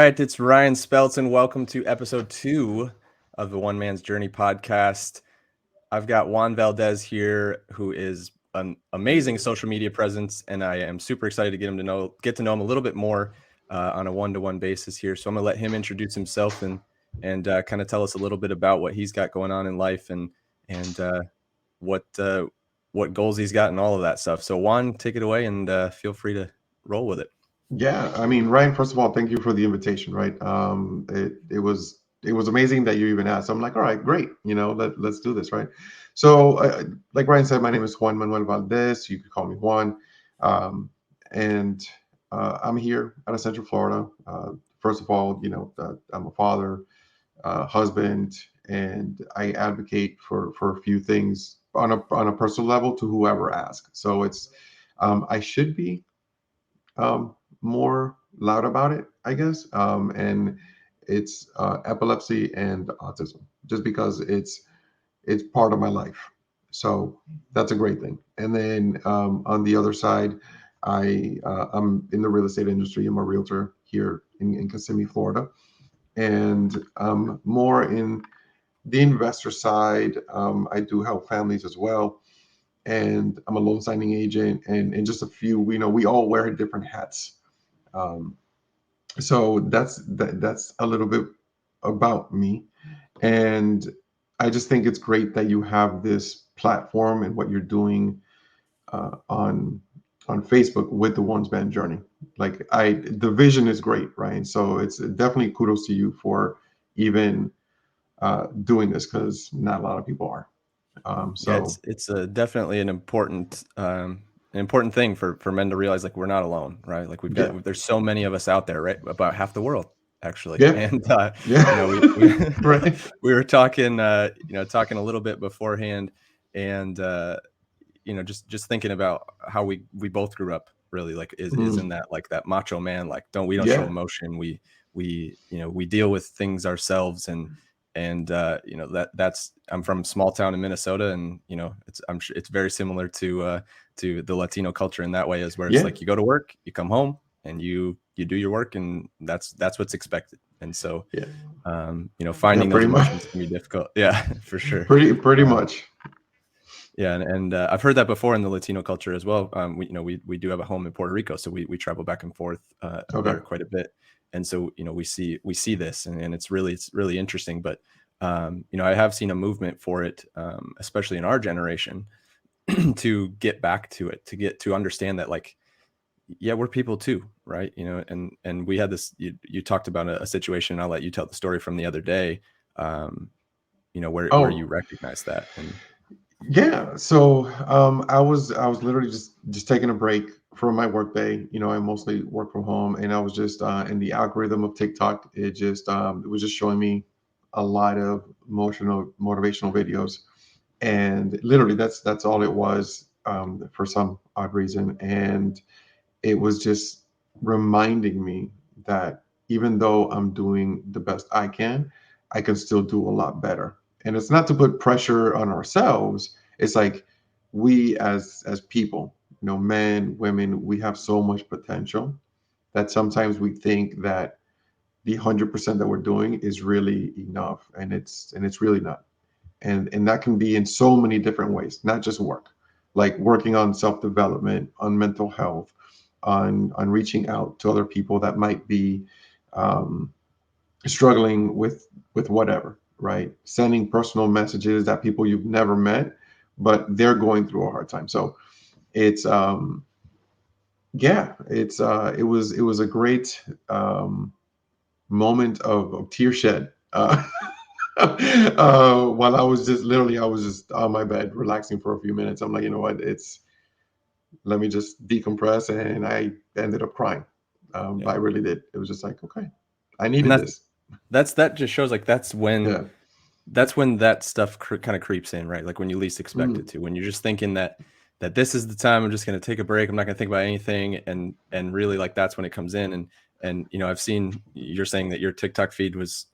right, it's Ryan Spelton. Welcome to episode 2 of the One Man's Journey podcast. I've got Juan Valdez here, who is an amazing social media presence, and I am super excited to get to know him a little bit more on a one-to-one basis here. So I'm gonna let him introduce himself and kind of tell us a little bit about what he's got going on in life and what goals he's got and all of that stuff. So Juan, take it away and feel free to roll with it. Yeah, I mean, Ryan, first of all, thank you for the invitation, right? It was amazing that you even asked. I'm like, all right, great, let's do this, right? So, like Ryan said, my name is JuanManuel Valdez. You could call me Juan, and I'm here out of Central Florida. First of all, I'm a father, husband, and I advocate for a few things on a personal level to whoever asks. So it's I should be more loud about it, I guess. And it's epilepsy and autism, just because it's part of my life. So that's a great thing. And then on the other side, I'm in the real estate industry. I'm a realtor here in Kissimmee, Florida, and more in the investor side. I do help families as well. And I'm a loan signing agent, and just a few, we all wear different hats. So that's a little bit about me. And I just think it's great that you have this platform and what you're doing on Facebook with the One Man Journey. Like the vision is great, right? So it's definitely kudos to you for even doing this, because not a lot of people are. Yeah, it's definitely an important thing for men to realize, like, we're not alone, right? Like there's so many of us out there, right? About half the world, actually. Yeah. And Right. we were talking talking a little bit beforehand, and just thinking about how we both grew up, really, like is in that, like, that macho man, like we don't show emotion, we deal with things ourselves, and that's I'm from a small town in Minnesota, and I'm sure it's very similar to the Latino culture in that way, is where it's like you go to work, you come home, and you do your work, and that's what's expected. And so finding those emotions can be difficult. Yeah, for sure. Pretty much. Yeah, and I've heard that before in the Latino culture as well. We do have a home in Puerto Rico, so we travel back and forth there quite a bit. And so, we see this, and it's really interesting. But, I have seen a movement for it, especially in our generation, to get back to it, to understand that, like, yeah, we're people too, right? And we had this, you talked about a situation, I'll let you tell the story from the other day, where you recognize that. And yeah, so I was literally just taking a break from my work day. I mostly work from home, and I was just in the algorithm of TikTok. It was just showing me a lot of motivational videos, and literally that's all it was, for some odd reason. And it was just reminding me that even though I'm doing the best I can still do a lot better. And it's not to put pressure on ourselves. It's like, we as people, men, women, we have so much potential that sometimes we think that the 100% that we're doing is really enough, and it's really not. And that can be in so many different ways, not just work, like working on self-development, on mental health, on reaching out to other people that might be struggling with whatever, right? Sending personal messages that people you've never met, but they're going through a hard time. So it's it was a great moment of tear shed, while I was just on my bed relaxing for a few minutes. I'm like, you know what, let me just decompress, and I ended up crying. I really did. It was just like, okay, I needed this. That just shows, like, that's when that stuff kind of creeps in, right? Like when you least expect it to, when you're just thinking that this is the time, I'm just going to take a break, I'm not going to think about anything, and really, like, that's when it comes in. And I've seen you're saying that your TikTok feed was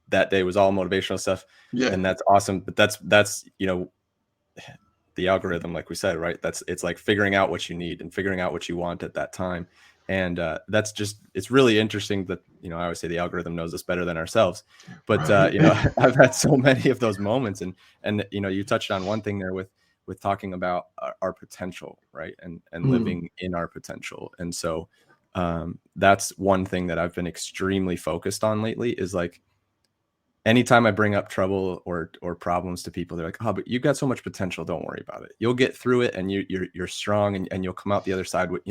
that day was all motivational stuff, and that's awesome. But that's the algorithm, like we said, right? It's like figuring out what you need and figuring out what you want at that time. And that's just, it's really interesting that, I always say the algorithm knows us better than ourselves, but Right. I've had so many of those moments, and you touched on one thing there with talking about our potential, right? And living in our potential. And so that's one thing that I've been extremely focused on lately, is like, anytime I bring up trouble or problems to people, they're like, "Oh, but you've got so much potential. Don't worry about it. You'll get through it, and you're strong, and you'll come out the other side with,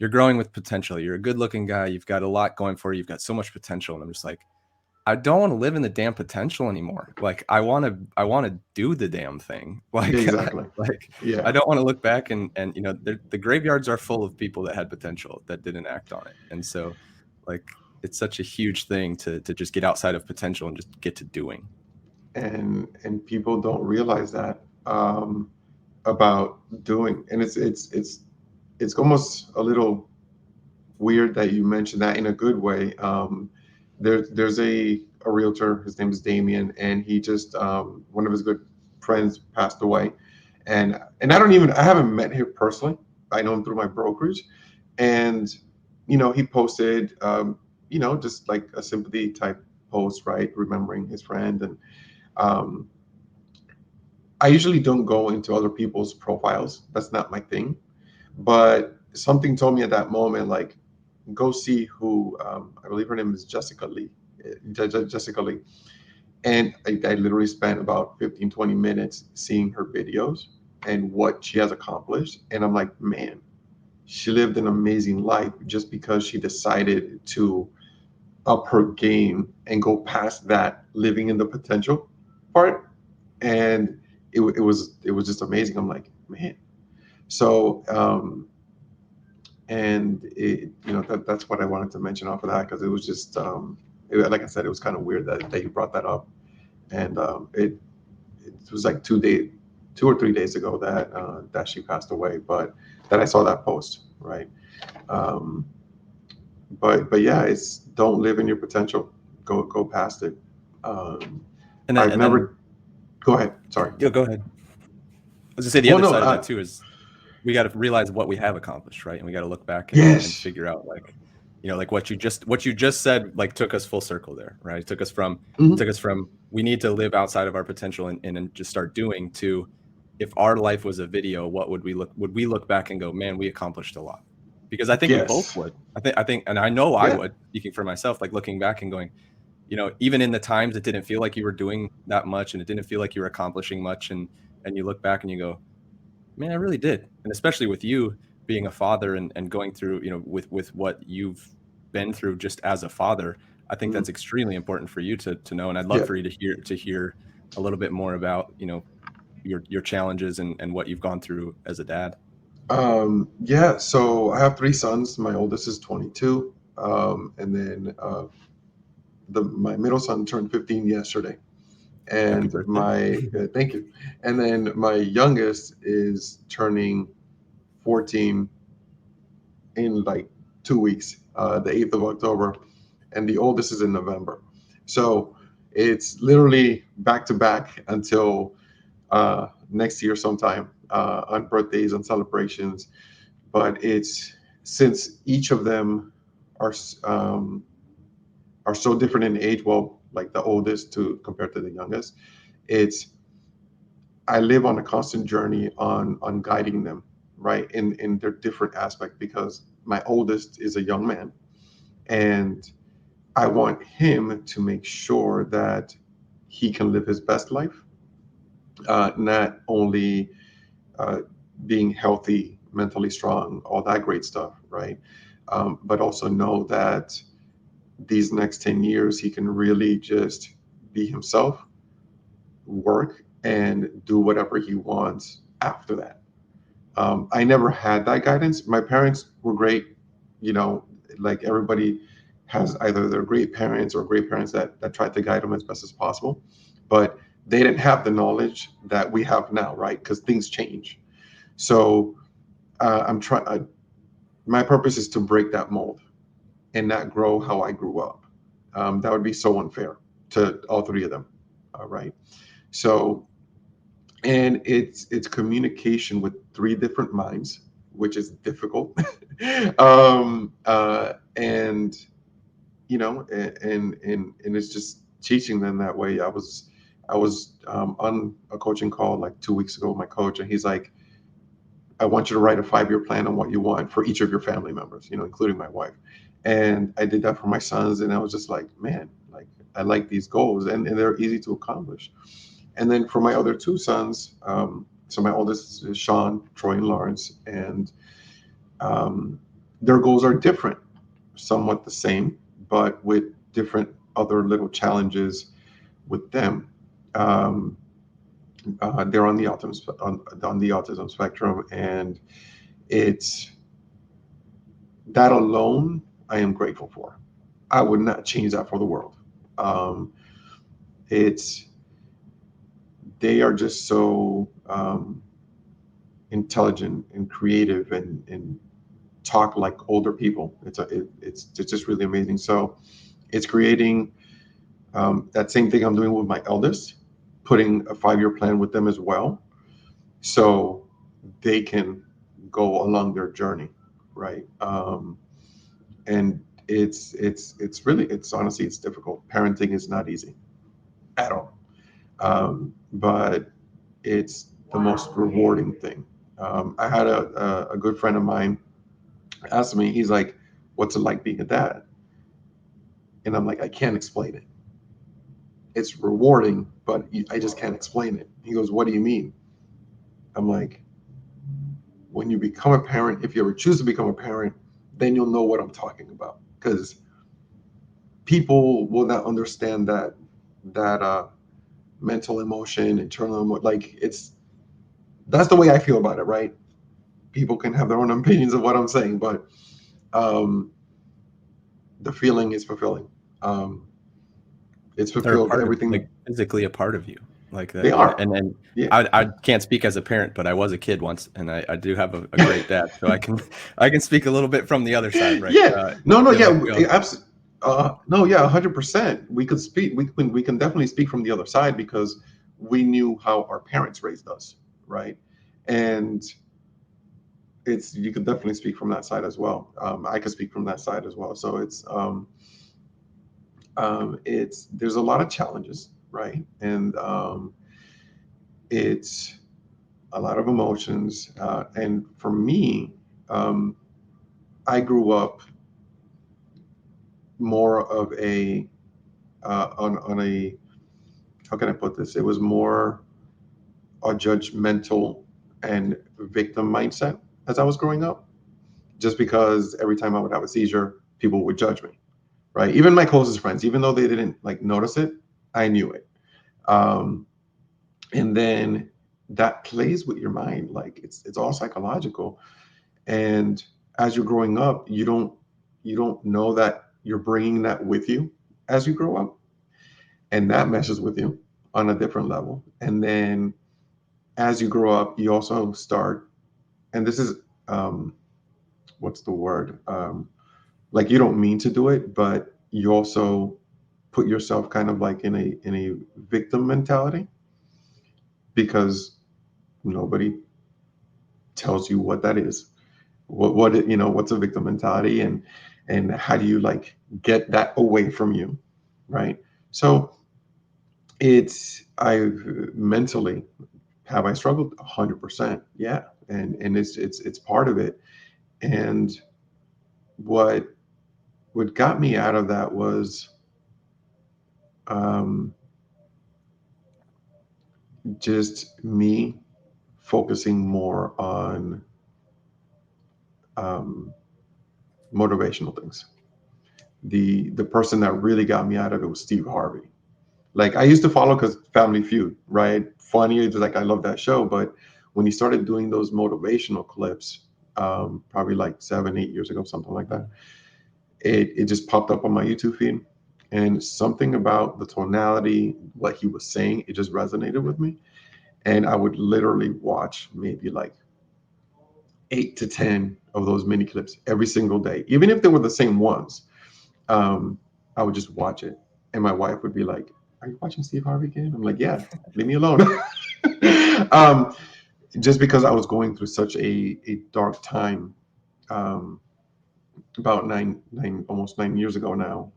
you're growing with potential. You're a good looking guy. You've got a lot going for you. You've got so much potential." And I'm just like, I don't want to live in the damn potential anymore. Like, I want to do the damn thing. Like, Exactly. like Yeah. I don't want to look back and the graveyards are full of people that had potential that didn't act on it. And so, like, it's such a huge thing to just get outside of potential and just get to doing. And people don't realize that about doing, and it's almost a little weird that you mentioned that in a good way. There's a realtor. His name is Damien, and he just one of his good friends passed away, and I haven't met him personally. I know him through my brokerage, and he posted just like a sympathy type post, right, remembering his friend. And um, I usually don't go into other people's profiles. That's not my thing. But something told me at that moment, like, go see who, I believe her name is Jessica Lee. Jessica Lee. And I literally spent about 15, 20 minutes seeing her videos and what she has accomplished. And I'm like, man, she lived an amazing life just because she decided to up her game and go past that living in the potential part. And it was just amazing. I'm like, man. So and that's what I wanted to mention off of that, because it was just like I said, it was kind of weird that you brought that up. And it was like 2 or 3 days ago that she passed away, but that I saw that post, right? um but yeah, it's, don't live in your potential, go past it. And then, I've never Go ahead, sorry. go ahead. I was gonna say, the Well, other no, side of that too is, we got to realize what we have accomplished, right? And we got to look back and yes. figure out, like, like what you just said, like, took us full circle there, right? It took us from we need to live outside of our potential and just start doing, to, if our life was a video, what would we look back and go, man, we accomplished a lot? Because I think we both Yes. would. I think, and I know I Yeah. would, speaking for myself, like, looking back and going, even in the times it didn't feel like you were doing that much, and it didn't feel like you were accomplishing much, and you look back and you go, man, I really did. And especially with you being a father and going through, with what you've been through just as a father, I think that's extremely important for you to know. And I'd love for you to hear a little bit more about, your challenges and what you've gone through as a dad. Yeah, so I have 3 sons. My oldest is 22. And then my middle son turned 15 yesterday. Happy And birthday. thank you. And then my youngest is turning 14 in like 2 weeks, the 8th of October. And the oldest is in November. So it's literally back to back until next year sometime, on birthdays and celebrations. But it's, since each of them are so different in age, well, like the oldest to compared to the youngest, it's, I live on a constant journey on guiding them, right, in their different aspect, because my oldest is a young man, and I want him to make sure that he can live his best life, not only uh, being healthy, mentally strong, all that great stuff, right? But also know that these next 10 years, he can really just be himself, work, and do whatever he wants after that. I never had that guidance. My parents were great, like everybody has either their great parents or great parents that tried to guide them as best as possible, but they didn't have the knowledge that we have now, right? Because things change. So I'm trying. My purpose is to break that mold and not grow how I grew up. That would be so unfair to all 3 of them, right? So, and it's communication with 3 different minds, which is difficult. And and it's just teaching them that way. I was on a coaching call like 2 weeks ago with my coach, and he's like, I want you to write a 5-year plan on what you want for each of your family members, including my wife. And I did that for my sons, and I was just like, man, like I like these goals, and they're easy to accomplish. And then for my other two sons, so my oldest is Sean, Troy, and Lawrence, and their goals are different, somewhat the same, but with different other little challenges with them. They're on the autism spectrum, and it's that alone I am grateful for. I would not change that for the world. They are just so intelligent and creative and talk like older people. It's just really amazing. So it's creating that same thing I'm doing with my eldest, putting a 5-year plan with them as well, so they can go along their journey, right? And it's honestly, it's difficult. Parenting is not easy at all, but it's the most rewarding thing. I had a good friend of mine ask me, he's like, what's it like being a dad? And I'm like, I can't explain it. It's rewarding, but I just can't explain it. He goes, what do you mean? I'm like, when you become a parent, if you ever choose to become a parent, then you'll know what I'm talking about, because people will not understand that mental emotion, internal emotion. Like, that's the way I feel about it, right? People can have their own opinions of what I'm saying, but the feeling is fulfilling. It's fulfilled everything. Like physically a part of you, like that. They are. And then Yeah. I can't speak as a parent, but I was a kid once, and I do have a great dad, so I can speak a little bit from the other side, right? Yeah. Absolutely. No, yeah, 100%. We could speak. We can definitely speak from the other side, because we knew how our parents raised us, right? And you could definitely speak from that side as well. I could speak from that side as well. So there's a lot of challenges, right? And it's a lot of emotions. And for me, I grew up more of a on a, how can I put this? It was more a judgmental and victim mindset as I was growing up, just because every time I would have a seizure, people would judge me, right? Even my closest friends, even though they didn't like notice it, I knew it. And then that plays with your mind, like it's all psychological. And as you're growing up, you don't know that you're bringing that with you as you grow up, and that messes with you on a different level. And then as you grow up, you also start, and this is what's the word? Like, you don't mean to do it, but you also put yourself kind of like in a victim mentality, because nobody tells you what that is. What's a victim mentality, and how do you like get that away from you, right? So I've mentally, have I struggled? 100%, yeah, and it's part of it. And what got me out of that was just me focusing more on motivational things. The person that really got me out of it was Steve Harvey. Like, I used to follow because Family Feud, right? Funny, it's like I love that show. But when he started doing those motivational clips, probably like 7-8 years ago, something like that, it just popped up on my YouTube feed, and something about the tonality, what he was saying, it just resonated with me. And I would literally watch maybe like 8 to 10 of those mini clips every single day, even if they were the same ones. I would just watch it, and my wife would be like, "Are you watching Steve Harvey again?" I'm like, "Yeah, leave me alone." just because I was going through such a dark time, about almost 9 years ago now.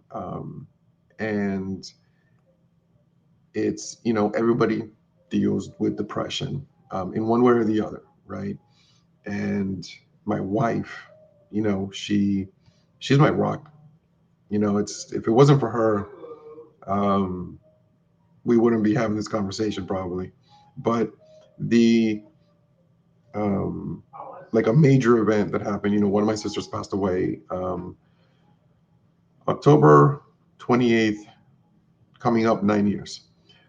And it's, everybody deals with depression in one way or the other, right? And my wife, she's my rock. It's, if it wasn't for her, um, we wouldn't be having this conversation probably. But the like a major event that happened, one of my sisters passed away October 28th, coming up 9 years.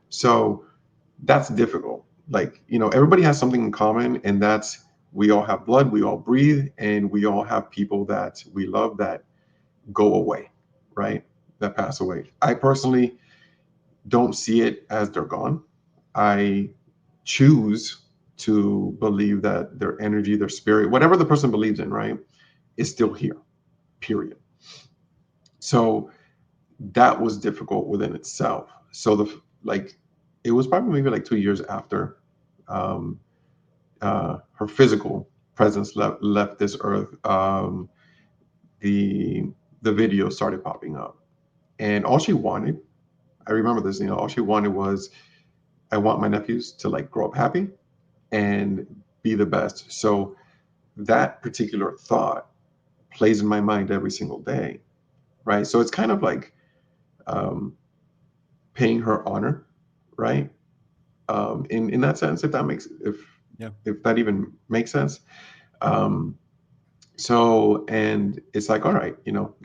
So that's difficult. Like, everybody has something in common, and that's, we all have blood, we all breathe, and we all have people that we love that go away, right? That pass away. I personally don't see it as they're gone. I choose to believe that their energy, their spirit, whatever the person believes in, right, is still here, period. So that was difficult within itself. So it was probably maybe like 2 years after um, her physical presence left this earth. The video started popping up, and all she wanted, I remember this, all she wanted was, I want my nephews to like grow up happy and be the best. So that particular thought plays in my mind every single day, right? So it's kind of like paying her honor, right? In that sense, if that even makes sense. So, and it's like, all right,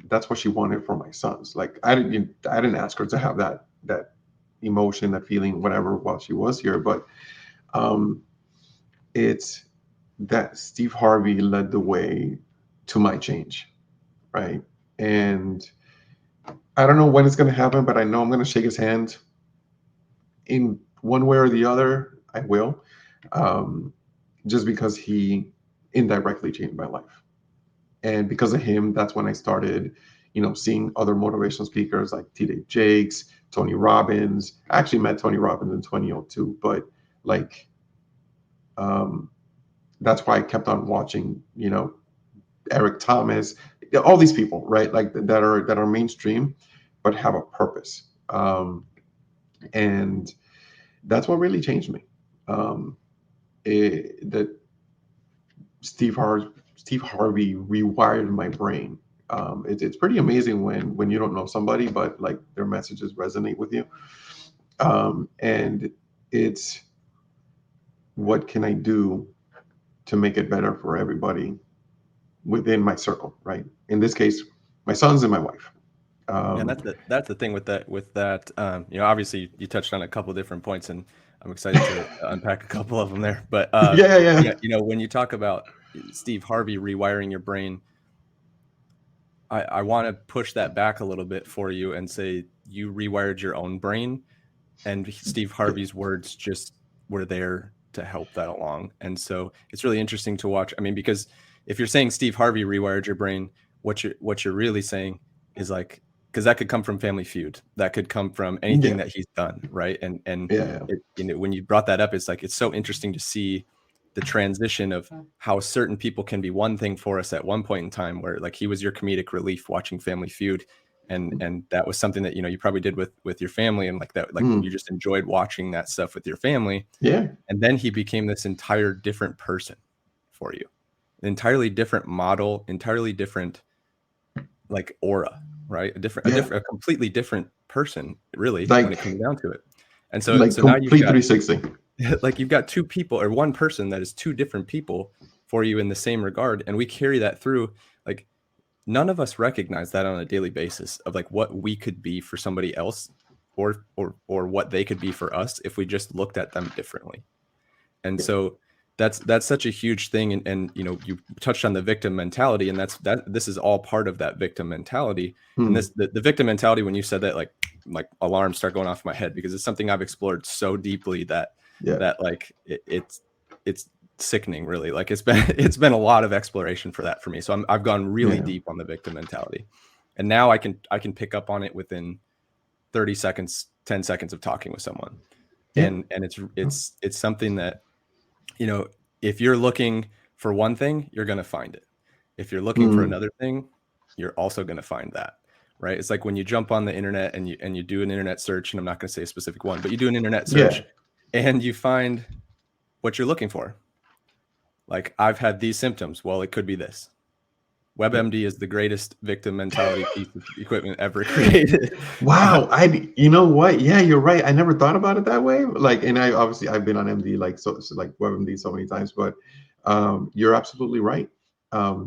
that's what she wanted for my sons. Like I didn't ask her to have that emotion, that feeling, whatever, while she was here, but it's that Steve Harvey led the way to my change, right? And I don't know when it's going to happen, but I know I'm going to shake his hand in one way or the other. I will, just because he indirectly changed my life. And because of him, that's when I started, seeing other motivational speakers like T.D. Jakes, Tony Robbins. I actually met Tony Robbins in 2002, but like, that's why I kept on watching, Eric Thomas, all these people, right? Like that are mainstream, but have a purpose. And that's what really changed me. That Steve Harvey rewired my brain. It's pretty amazing when you don't know somebody, but like their messages resonate with you. And it's, what can I do to make it better for everybody within my circle, right? In this case, my sons and my wife. And that's the thing with that. Obviously you touched on a couple of different points, and I'm excited to unpack a couple of them there. But yeah. When you talk about Steve Harvey rewiring your brain, I want to push that back a little bit for you and say you rewired your own brain, and Steve Harvey's words just were there to help that along. And so it's really interesting to watch. I mean, because if you're saying Steve Harvey rewired your brain, what you're really saying is like, because that could come from Family Feud, that could come from anything that he's done, right? And when you brought that up, it's like, it's so interesting to see the transition of how certain people can be one thing for us at one point in time, where like he was your comedic relief watching Family Feud, and that was something that you probably did with your family, and like that, like you just enjoyed watching that stuff with your family. Yeah. And then he became this entire different person for you, an entirely different model, entirely different like aura, right? A completely different person, really, like, when it comes down to it. And so, like so now complete 360. Like you've got two people, or one person that is two different people for you in the same regard, and we carry that through. Like none of us recognize that on a daily basis of like what we could be for somebody else, or what they could be for us if we just looked at them differently. And so that's such a huge thing. And you touched on the victim mentality, and this is all part of that victim mentality. And the victim mentality, when you said that, like alarms start going off in my head, because it's something I've explored so deeply that like it's sickening, really. Like it's been a lot of exploration for that for me. So I've gone really deep on the victim mentality, and now I can pick up on it within 30 seconds, 10 seconds of talking with someone. And it's something that, if you're looking for one thing, you're going to find it. If you're looking for another thing, you're also going to find that, right? It's like when you jump on the internet and you do an internet search, and I'm not going to say a specific one, but you do an internet search and you find what you're looking for. Like, I've had these symptoms. Well, it could be this. WebMD is the greatest victim mentality piece of equipment ever created. Wow. You know what? Yeah, you're right. I never thought about it that way. Like, and I've been on MD, like, so like WebMD so many times, but you're absolutely right.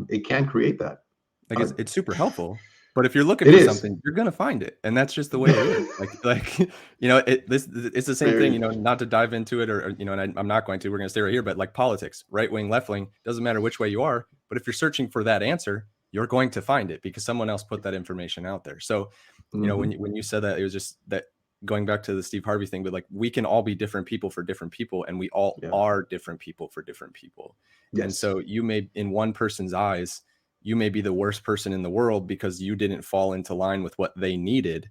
It can create that. Like, it's super helpful. But if you're looking for something, you're gonna find it, and that's just the way it is. Like you know, it's the same thing. You know, not to dive into it, or you know, and I'm not going to. We're gonna stay right here. But like politics, right wing, left wing, doesn't matter which way you are. But if you're searching for that answer, you're going to find it because someone else put that information out there. So, you know, when you said that, it was just that going back to the Steve Harvey thing. But like, we can all be different people for different people, and we all are different people for different people. Yes. And so you may, in one person's eyes, you may be the worst person in the world because you didn't fall into line with what they needed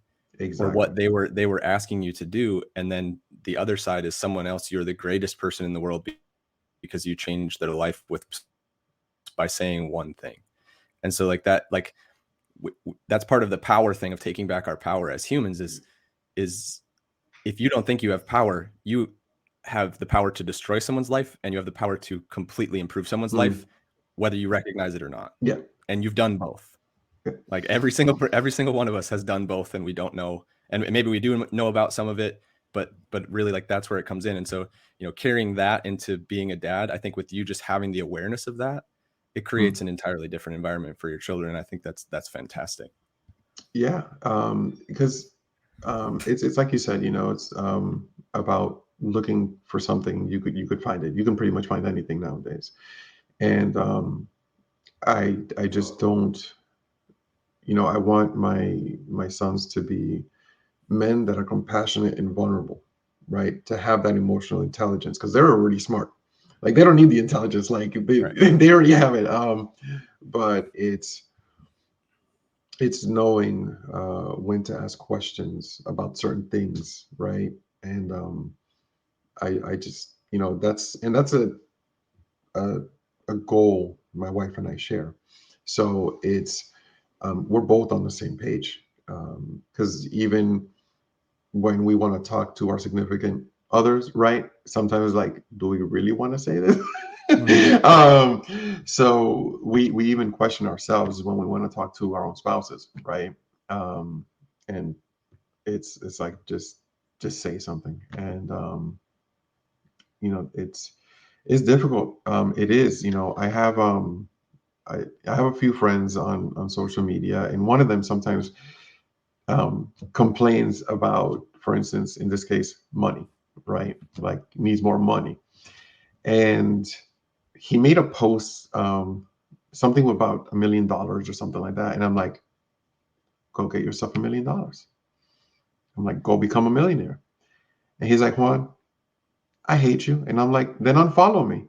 or what they were asking you to do. And then the other side is someone else. You're the greatest person in the world because you changed their life by saying one thing. And so like that, like that's part of the power thing of taking back our power as humans is if you don't think you have power, you have the power to destroy someone's life, and you have the power to completely improve someone's life, whether you recognize it or not. Yeah. And you've done both. Like every single one of us has done both, and we don't know. And maybe we do know about some of it, but really, like, that's where it comes in. And so, you know, carrying that into being a dad, I think with you just having the awareness of that, it creates an entirely different environment for your children. And I think that's fantastic. Yeah. Because it's like you said, you know, it's about looking for something. You could find it. You can pretty much find anything nowadays. And I just don't, you know, I want my sons to be men that are compassionate and vulnerable, right? To have that emotional intelligence, because they're already smart. Like, they don't need the intelligence. Like, they already have it. But it's knowing when to ask questions about certain things, right? And I just, you know, that's a goal my wife and I share. So it's we're both on the same page, because even when we want to talk to our significant others, right, sometimes, like, do we really want to say this? So we even question ourselves when we want to talk to our own spouses, right? And it's like, just say something. And you know, it's difficult. It is, you know, I have a few friends on social media, and one of them sometimes complains about, for instance, in this case, money, right? Like, needs more money. And he made a post, something about $1 million or something like that. And I'm like, go get yourself $1 million. I'm like, go become a millionaire. And he's like, Juan, I hate you. And I'm like, then unfollow me.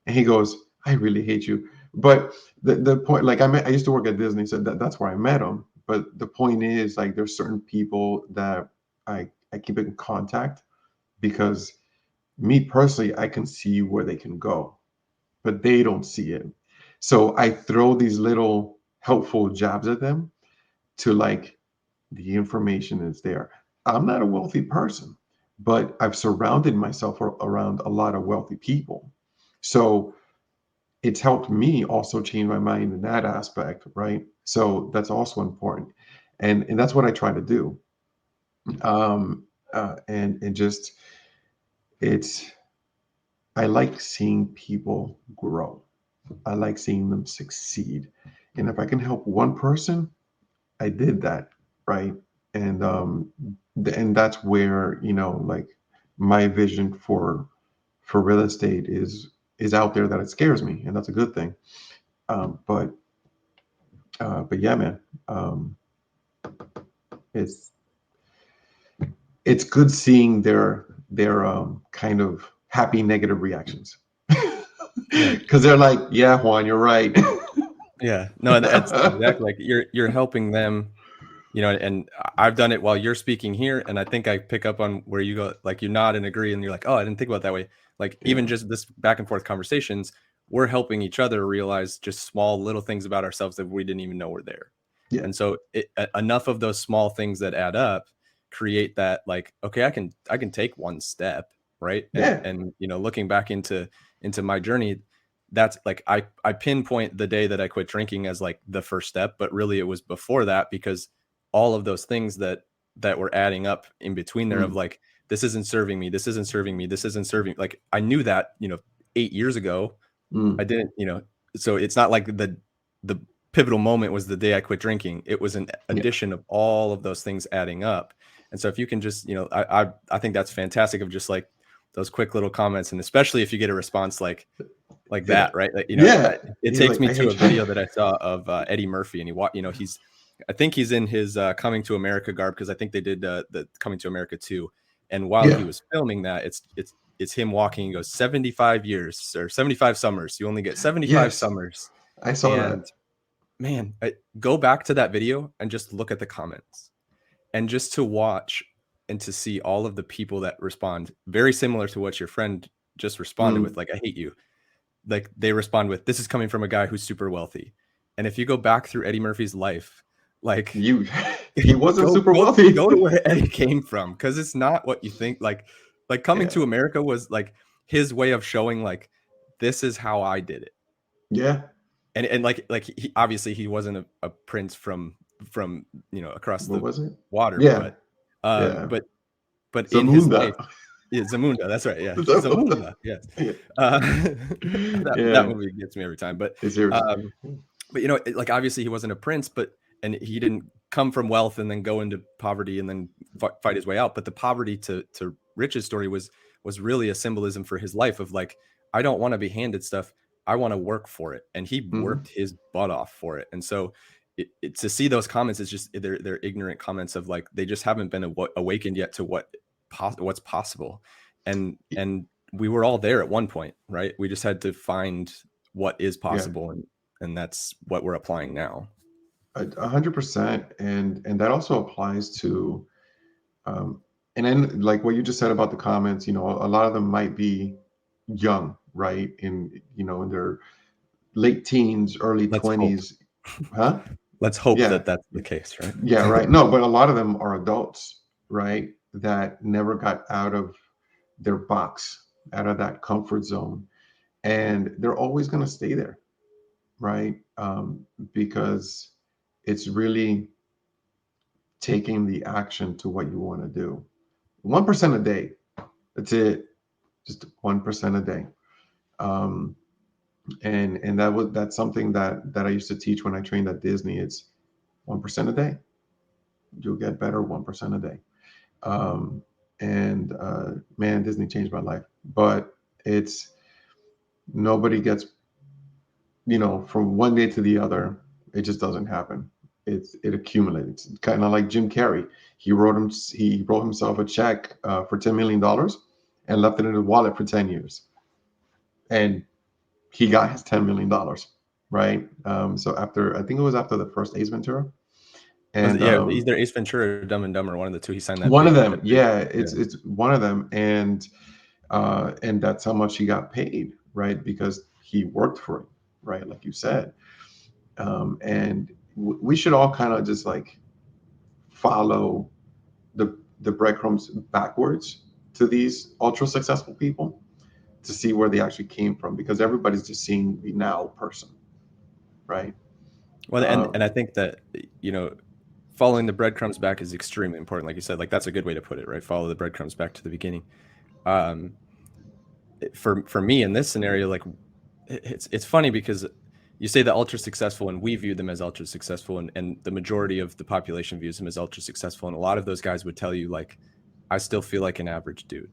And he goes, I really hate you. But the point, like, I used to work at Disney, so that's where I met him. But the point is, like, there's certain people that I keep in contact, because me personally, I can see where they can go, but they don't see it. So I throw these little helpful jabs at them to, like, the information is there. I'm not a wealthy person, but I've surrounded myself around a lot of wealthy people. So it's helped me also change my mind in that aspect, right? So that's also important. And that's what I try to do. And just, I like seeing people grow. I like seeing them succeed. And if I can help one person, I did that, right? And that's where, you know, like, my vision for real estate is out there, that it scares me, and that's a good thing. But yeah, man, it's good seeing their kind of happy negative reactions, because they're like, yeah, Juan, you're right. Yeah, no, that's exactly, like, you're helping them you know, and I've done it while you're speaking here. And I think I pick up on where you go, like you nod and agree. And you're like, oh, I didn't think about it that way. Like even just this back and forth conversations, we're helping each other realize just small little things about ourselves that we didn't even know were there. Yeah. And so enough of those small things that add up create that like, okay, I can take one step. Right. And you know, looking back into my journey, that's like, I pinpoint the day that I quit drinking as like the first step, but really it was before that, because all of those things that were adding up in between there of like, this isn't serving me. This isn't serving me. This isn't serving. Like I knew that, you know, 8 years ago, I didn't, you know, so it's not like the pivotal moment was the day I quit drinking. It was an addition of all of those things adding up. And so if you can just, you know, I think that's fantastic of just like those quick little comments. And especially if you get a response like that, right? Like, you know, it takes me to a video that I saw of Eddie Murphy, and you know, I think he's in his Coming to America garb, because I think they did the Coming to America 2. And while he was filming that, it's him walking and goes 75 years or 75 summers. You only get 75 summers. I saw that. Man, go back to that video and just look at the comments, and just to watch and to see all of the people that respond very similar to what your friend just responded with, like, I hate you. Like they respond with, this is coming from a guy who's super wealthy. And if you go back through Eddie Murphy's life, like he wasn't super wealthy. Go to where Eddie came from, because it's not what you think. Like Coming to America was like his way of showing like, this is how I did it. Yeah. And like he obviously he wasn't a prince from you know across the water. Yeah. But in his life, Zamunda, that's right. Yeah, Zamunda. Yes. That movie gets me every time. But you know, like obviously he wasn't a prince, and he didn't come from wealth and then go into poverty and then fight his way out. But the poverty to riches story was really a symbolism for his life of like, I don't want to be handed stuff. I want to work for it. And he worked his butt off for it. And so to see those comments is just, they're ignorant comments of like, they just haven't been awakened yet to what's possible. And we were all there at one point, right? We just had to find what is possible. And that's what we're applying now. 100%. And that also applies to, and then like what you just said about the comments, you know, a lot of them might be young, right? In their late teens, early 20s. Huh? Let's hope that that's the case, right? Yeah, right. No, but a lot of them are adults, right? That never got out of their box, out of that comfort zone. And they're always going to stay there, right? Because it's really taking the action to what you want to do. 1% a day. That's it. Just 1% a day. And that's something that I used to teach when I trained at Disney. It's 1% a day. You'll get better 1% a day. Man, Disney changed my life. But it's nobody gets, from one day to the other. It just doesn't happen. It accumulates. It's kind of like Jim Carrey. He wrote himself a check for $10 million and left it in his wallet for 10 years. And he got his $10 million, right? So I think it was after the first Ace Ventura. And either Ace Ventura or Dumb and Dumber, one of the two. He signed that. One of them, it's one of them, and that's how much he got paid, right? Because he worked for it, right? Like you said, and we should all kind of just like follow the breadcrumbs backwards to these ultra successful people to see where they actually came from, because everybody's just seeing the now person, right? Well, and I think that, following the breadcrumbs back is extremely important. Like you said, like that's a good way to put it, right? Follow the breadcrumbs back to the beginning. For me in this scenario, like it's funny because you say the ultra successful and we view them as ultra successful, and the majority of the population views them as ultra successful. And a lot of those guys would tell you like, I still feel like an average dude.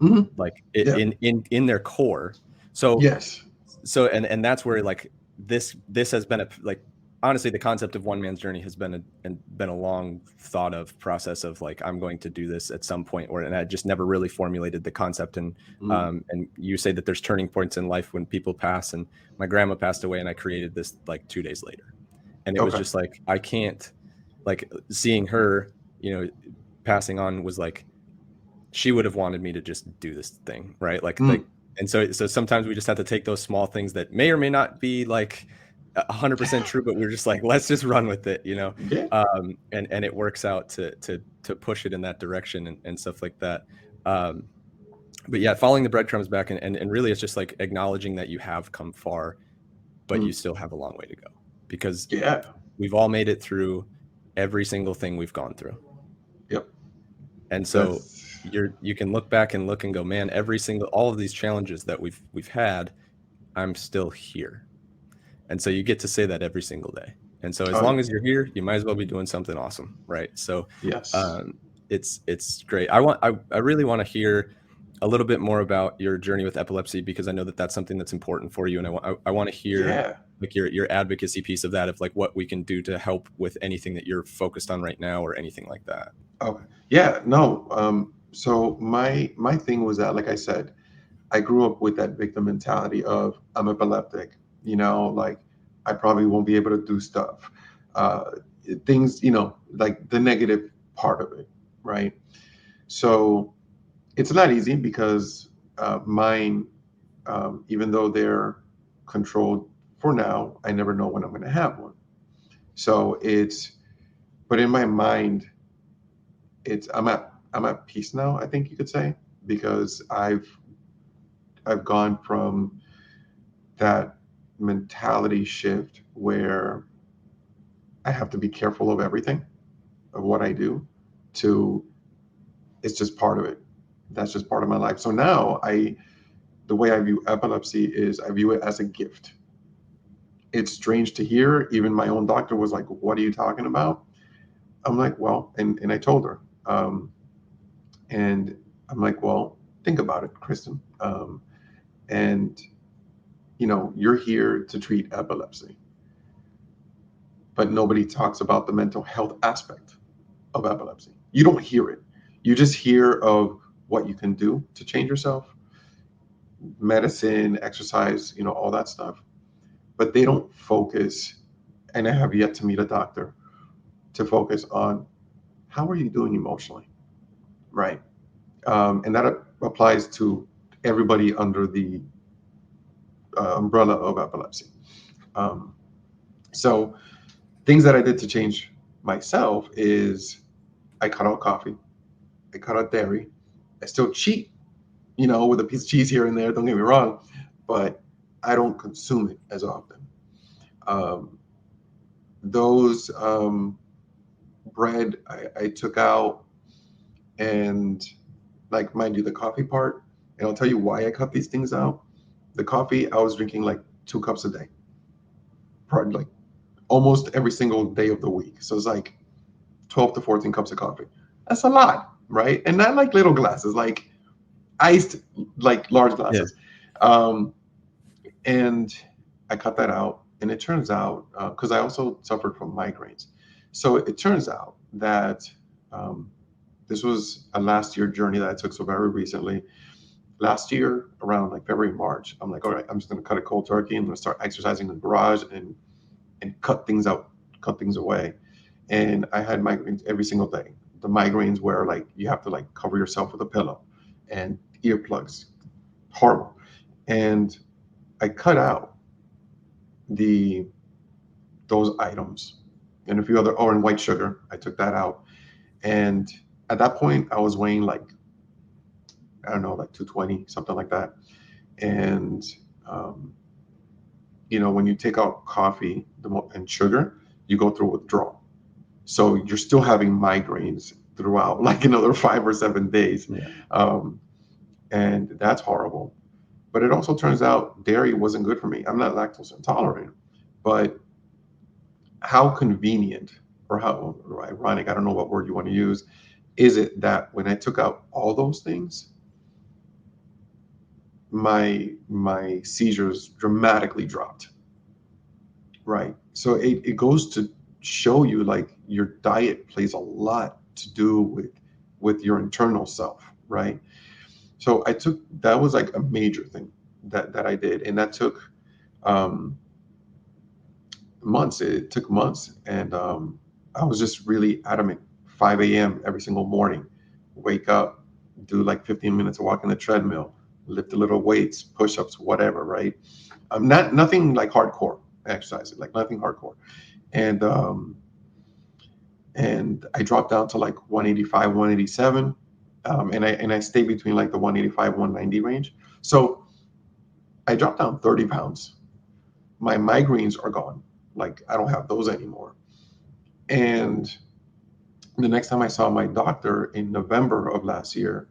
Mm-hmm. Like in their core. So yes. So and that's where like this has been honestly, the concept of one man's journey has been a long thought of process of like, I'm going to do this at some point, and I just never really formulated the concept. And you say that there's turning points in life when people pass, and my grandma passed away and I created this like 2 days later. And it was just like, I can't, like seeing her, passing on was like, she would have wanted me to just do this thing, right? Like, and so sometimes we just have to take those small things that may or may not be like 100% true, but we're just like, let's just run with it, Yeah. And it works out to push it in that direction and stuff like that. But yeah, following the breadcrumbs back and really it's just like acknowledging that you have come far, but you still have a long way to go, because we've all made it through every single thing we've gone through. Yep. And so you can look back and look and go, man, all of these challenges that we've had, I'm still here. And so you get to say that every single day. And so as long as you're here, you might as well be doing something awesome, right? So yes, it's great. I really want to hear a little bit more about your journey with epilepsy, because I know that that's something that's important for you, and I want to hear like your advocacy piece of that, of like what we can do to help with anything that you're focused on right now or anything like that. Okay. Yeah. No. So my thing was that, like I said, I grew up with that victim mentality of, I'm epileptic, like I probably won't be able to do stuff, things, like the negative part of it, right? So it's not easy because mine, even though they're controlled for now, I never know when I'm going to have one. So but in my mind, I'm at peace now, I think you could say, because I've gone from that mentality shift where I have to be careful of everything, of what I do, to it's just part of it. That's just part of my life. So now the way I view epilepsy is I view it as a gift. It's strange to hear. Even my own doctor was like, what are you talking about? I'm like, well, and I told her, and I'm like, well, think about it, Kristen. And you're here to treat epilepsy, but nobody talks about the mental health aspect of epilepsy. You don't hear it. You just hear of what you can do to change yourself, medicine, exercise, all that stuff. But they don't focus, and I have yet to meet a doctor to focus on how are you doing emotionally, right? And that applies to everybody under the umbrella of epilepsy. So things that I did to change myself is I cut out coffee, I cut out dairy. I still cheat, with a piece of cheese here and there, don't get me wrong, but I don't consume it as often. Those bread I took out, and like, mind you, the coffee part, and I'll tell you why I cut these things out. The coffee, I was drinking like 2 cups a day, probably like almost every single day of the week. So it's like 12 to 14 cups of coffee. That's a lot, right? And not like little glasses, like iced, like large glasses. Yeah. And I cut that out. And it turns out, because I also suffered from migraines. So it turns out that this was a last year journey that I took, so very recently. Last year, around like February, March, I'm like, all right, I'm just going to cut a cold turkey. I'm going to start exercising in the garage and cut things out, cut things away. And I had migraines every single day. The migraines where like you have to like cover yourself with a pillow and earplugs, horrible. And I cut out those items and a few other, and white sugar. I took that out. And at that point, I was weighing like, I don't know, like 220, something like that. And, when you take out coffee and sugar, you go through withdrawal. So you're still having migraines throughout like another 5 or 7 days. Yeah. And that's horrible. But it also turns out dairy wasn't good for me. I'm not lactose intolerant, but how convenient or how ironic, I don't know what word you want to use, is it that when I took out all those things, my seizures dramatically dropped, right? So it goes to show you like your diet plays a lot to do with your internal self, right? So that was like a major thing that I did, and that took months. It took months, and I was just really adamant. 5 a.m. every single morning, wake up, do like 15 minutes of walking the treadmill, lift a little weights, push-ups, whatever, right? Nothing like hardcore exercises, like nothing hardcore. And and I dropped down to like 185, 187. And I stay between like the 185, 190 range. So I dropped down 30 pounds. My migraines are gone. Like I don't have those anymore. And the next time I saw my doctor in November of last year,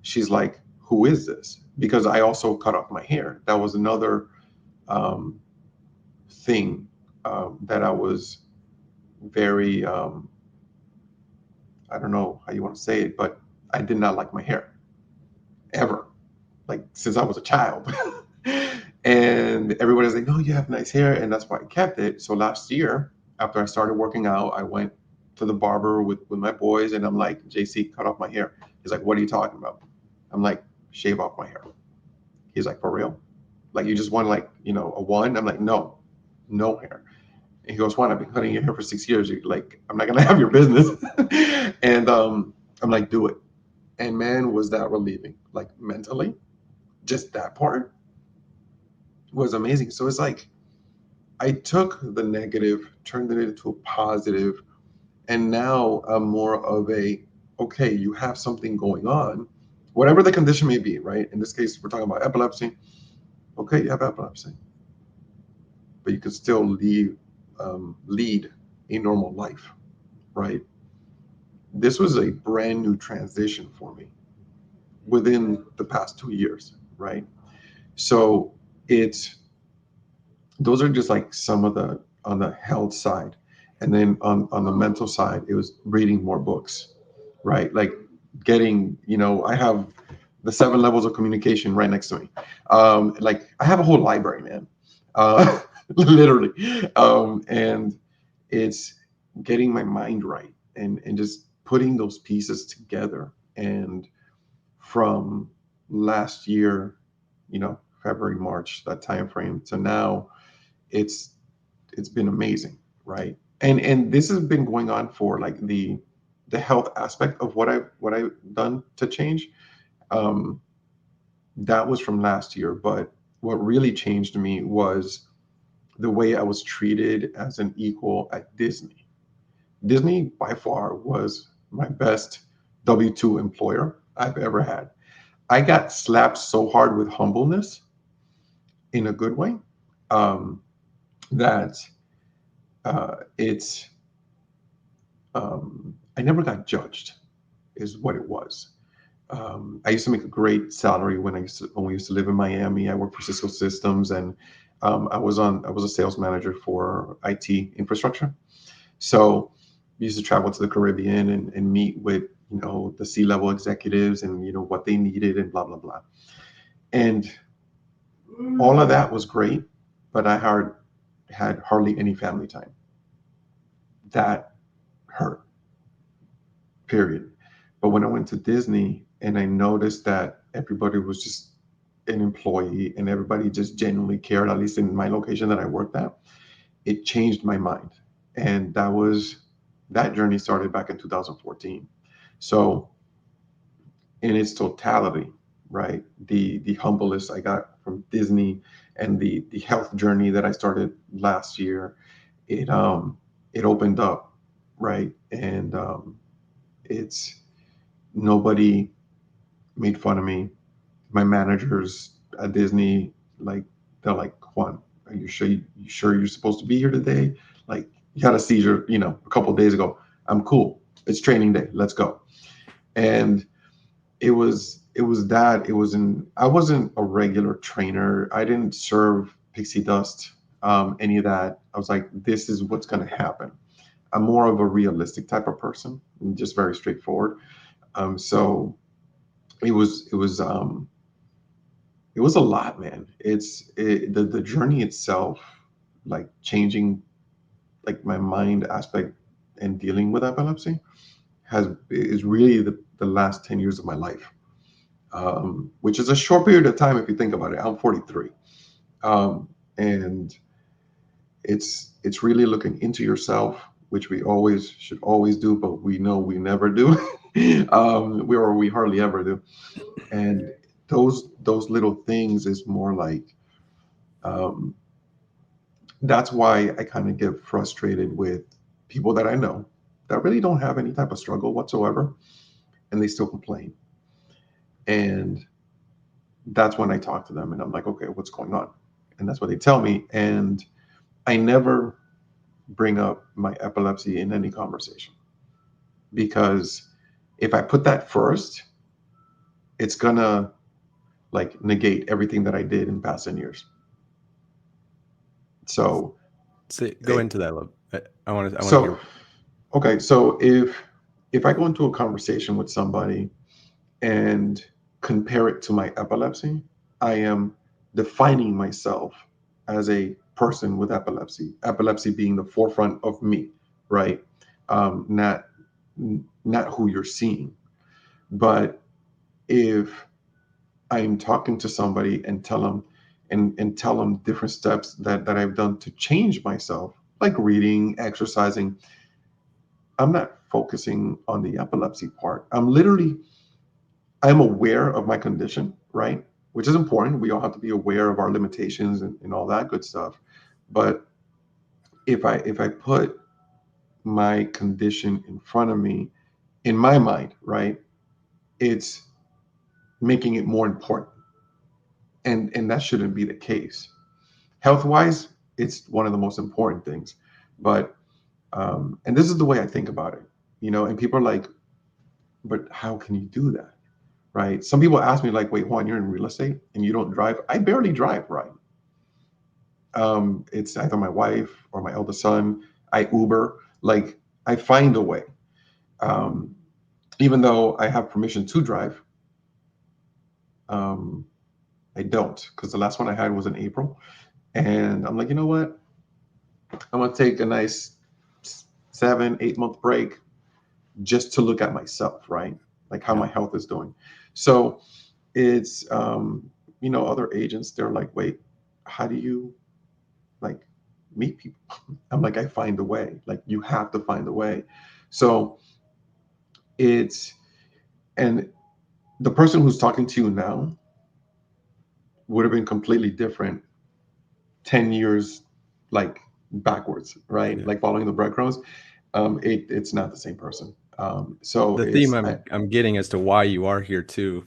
she's like, "Who is this?" Because I also cut off my hair. That was another thing that I was very, I don't know how you want to say it, but I did not like my hair ever, like since I was a child. And everybody's like, "No, you have nice hair," and that's why I kept it. So last year, after I started working out, I went to the barber with my boys, and I'm like, "JC, cut off my hair." He's like, "What are you talking about?" I'm like, "Shave off my hair." He's like, "For real? Like you just want like, a one?" I'm like, "No, no hair." And he goes, "Juan, I've been cutting your hair for 6 years. You're like, I'm not gonna have your business." And I'm like, "Do it." And man, was that relieving. Like mentally, just that part was amazing. So it's like I took the negative, turned it into a positive, and now I'm more of a, okay, you have something going on, whatever the condition may be, right? In this case, we're talking about epilepsy. Okay, you have epilepsy, but you can still lead a normal life, right? This was a brand new transition for me within the past 2 years, right? So it's those are just like some of the on the health side. And then on the mental side, it was reading more books, right? Like getting, I have the 7 levels of communication right next to me. Like I have a whole library, man. Literally. And it's getting my mind right and just putting those pieces together. And from last year, February, March, that time frame to now, it's been amazing, right? And this has been going on for like the health aspect of what I've done to change. Um, that was from last year, but what really changed me was the way I was treated as an equal at Disney. Disney by far was my best W-2 employer I've ever had. I got slapped so hard with humbleness in a good way, that it's I never got judged, is what it was. I used to make a great salary when we used to live in Miami. I worked for Cisco Systems, and I was a sales manager for IT infrastructure. So we used to travel to the Caribbean and meet with the C-level executives and what they needed and blah blah blah. And all of that was great, but I had hardly any family time. That hurt, period. But when I went to Disney and I noticed that everybody was just an employee and everybody just genuinely cared, at least in my location that I worked at, it changed my mind. And that journey started back in 2014. So in its totality, right, the humbleness I got from Disney and the health journey that I started last year, it opened up, right? And it's nobody made fun of me. My managers at Disney, like, they're like, "Juan, are you sure you're supposed to be here today? Like, you had a seizure, a couple of days ago." "I'm cool. It's training day. Let's go." And I wasn't a regular trainer. I didn't serve pixie dust, any of that. I was like, this is what's going to happen. I'm more of a realistic type of person, just very straightforward. So it was a lot, man. The journey itself, like changing like my mind aspect and dealing with epilepsy is really the last 10 years of my life, which is a short period of time if you think about it. I'm 43, and it's really looking into yourself which we should always do, but we know we never do. We hardly ever do. And those little things is more like, that's why I kind of get frustrated with people that I know that really don't have any type of struggle whatsoever, and they still complain. And that's when I talk to them and I'm like, okay, what's going on? And that's what they tell me. And I never bring up my epilepsy in any conversation, because if I put that first, it's gonna like negate everything that I did in past 10 years. So go into that a little. I want to hear. Okay, so if I go into a conversation with somebody and compare it to my epilepsy, I am defining myself as a person with epilepsy being the forefront of me, right? Not who you're seeing. But if I'm talking to somebody and tell them different steps that I've done to change myself, like reading, exercising, I'm not focusing on the epilepsy part. I'm aware of my condition, right? Which is important. We all have to be aware of our limitations and all that good stuff. But if I put my condition in front of me, in my mind, right, it's making it more important. And that shouldn't be the case. Health-wise, it's one of the most important things. But and this is the way I think about it, and people are like, but how can you do that? Right? Some people ask me like, wait, Juan, you're in real estate and you don't drive? I barely drive, right? It's either my wife or my eldest son. I Uber. Like, I find a way. Even though I have permission to drive, I don't, because the last one I had was in April. And I'm like, you know what? I'm going to take a nice 7-8 month break just to look at myself, right? Like how my health is doing. So it's, other agents, they're like, wait, how do you like meet people? I'm like, I find a way. Like, you have to find a way. So and the person who's talking to you now would have been completely different 10 years like backwards, right? Like following the breadcrumbs. It's not the same person. So the theme I'm getting as to why you are here too,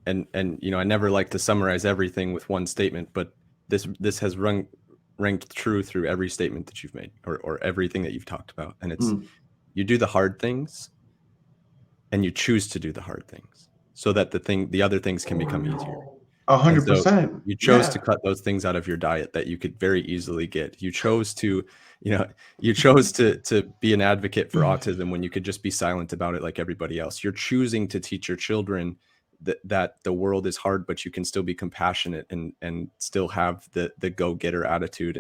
and I never like to summarize everything with one statement, but this has ranked true through every statement that you've made or everything that you've talked about, and it's you do the hard things, and you choose to do the hard things so that the other things can become easier. 100%. You chose to cut those things out of your diet that you could very easily get. You chose to, to be an advocate for autism when you could just be silent about it like everybody else. You're choosing to teach your children that the world is hard, but you can still be compassionate and still have the go-getter attitude.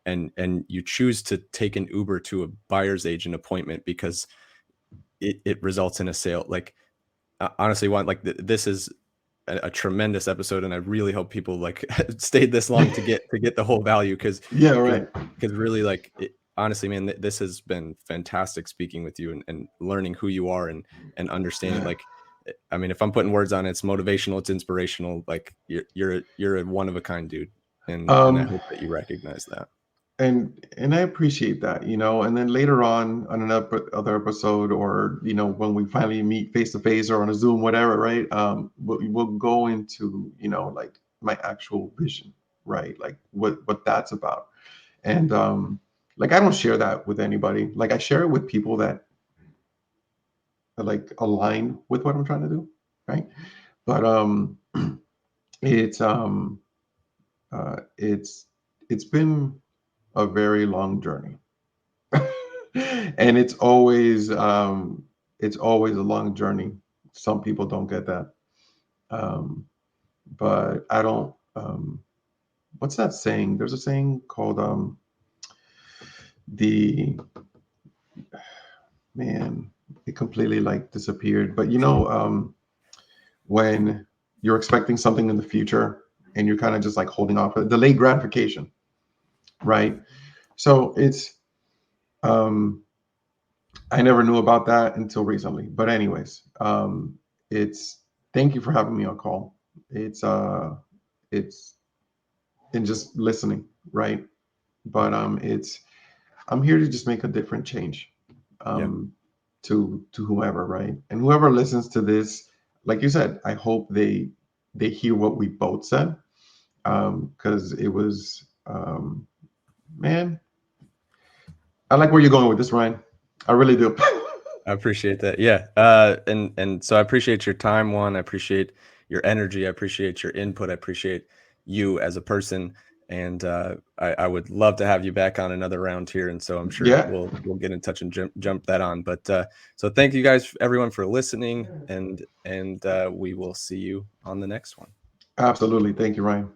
And you choose to take an Uber to a buyer's agent appointment because it results in a sale. Like, honestly, this is a tremendous episode, and I really hope people like stayed this long to get the whole value, because really, honestly, man, this has been fantastic speaking with you and learning who you are and understanding. Like, I mean, if I'm putting words on it, it's motivational, it's inspirational. Like, you're a one of a kind dude, and I hope that you recognize that. And I appreciate that, and then later on another episode, or, when we finally meet face to face or on a Zoom, whatever, right? We'll go into, like my actual vision, right? Like what that's about. And like, I don't share that with anybody. Like, I share it with people that like align with what I'm trying to do, right? But it's been a very long journey. And it's always a long journey. Some people don't get that. But I don't, what's that saying? There's a saying called, it completely like disappeared. But when you're expecting something in the future and you're kind of just like holding off, delayed gratification, right? So it's, I never knew about that until recently. But anyways, it's thank you for having me on call. It's and just listening, right? But it's I'm here to just make a different change. To whoever, right? And whoever listens to this, like you said, I hope they hear what we both said. Because it was man, I like where you're going with this, Ryan. I really do. I appreciate that. Yeah. And so I appreciate your time, Juan. I appreciate your energy. I appreciate your input. I appreciate you as a person. And I would love to have you back on another round here. And so I'm sure we'll get in touch and jump that on. But so thank you guys, everyone, for listening. And we will see you on the next one. Absolutely. Thank you, Ryan.